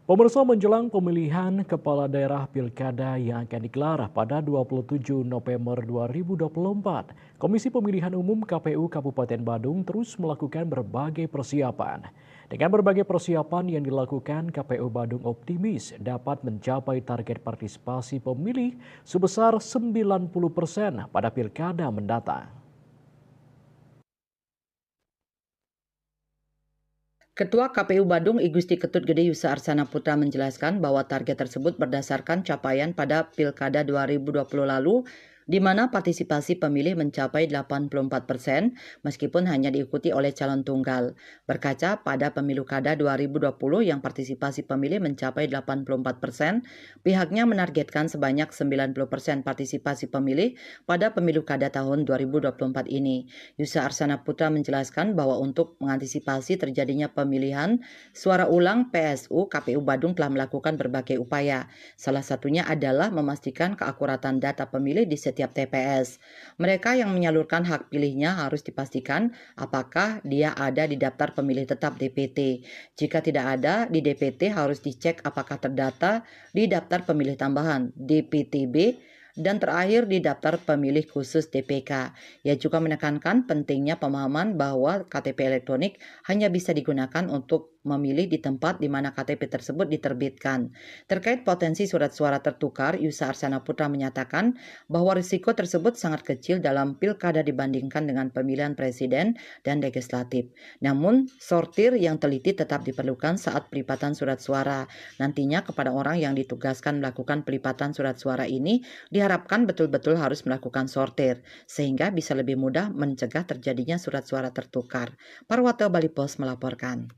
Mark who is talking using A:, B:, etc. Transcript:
A: Pemirsa menjelang pemilihan kepala daerah pilkada yang akan digelar pada 27 November 2024, Komisi Pemilihan Umum KPU Kabupaten Badung terus melakukan berbagai persiapan. Dengan berbagai persiapan yang dilakukan, KPU Badung optimis dapat mencapai target partisipasi pemilih sebesar 90% pada pilkada mendatang.
B: Ketua KPU Badung I Gusti Ketut Gede Yusa Arsana Putra menjelaskan bahwa target tersebut berdasarkan capaian pada Pilkada 2020 lalu, di mana partisipasi pemilih mencapai 84%, meskipun hanya diikuti oleh calon tunggal. Berkaca pada Pemilu Kada 2020 yang partisipasi pemilih mencapai 84%, pihaknya menargetkan sebanyak 90% partisipasi pemilih pada Pemilu Kada tahun 2024 ini. Yusa Arsana Putra menjelaskan bahwa untuk mengantisipasi terjadinya pemilihan suara ulang PSU, KPU Badung telah melakukan berbagai upaya. Salah satunya adalah memastikan keakuratan data pemilih di setiap TPS. Mereka yang menyalurkan hak pilihnya harus dipastikan apakah dia ada di daftar pemilih tetap DPT. Jika tidak ada di DPT, harus dicek apakah terdata di daftar pemilih tambahan DPTB dan terakhir di daftar pemilih khusus DPK. Ia juga menekankan pentingnya pemahaman bahwa KTP elektronik hanya bisa digunakan untuk memilih di tempat di mana KTP tersebut diterbitkan. Terkait potensi surat suara tertukar, Yusa Arsana Putra menyatakan bahwa risiko tersebut sangat kecil dalam pilkada dibandingkan dengan pemilihan presiden dan legislatif. Namun, sortir yang teliti tetap diperlukan saat pelipatan surat suara. Nantinya kepada orang yang ditugaskan melakukan pelipatan surat suara ini diharapkan betul-betul harus melakukan sortir, sehingga bisa lebih mudah mencegah terjadinya surat suara tertukar. Parwata Bali Pos melaporkan.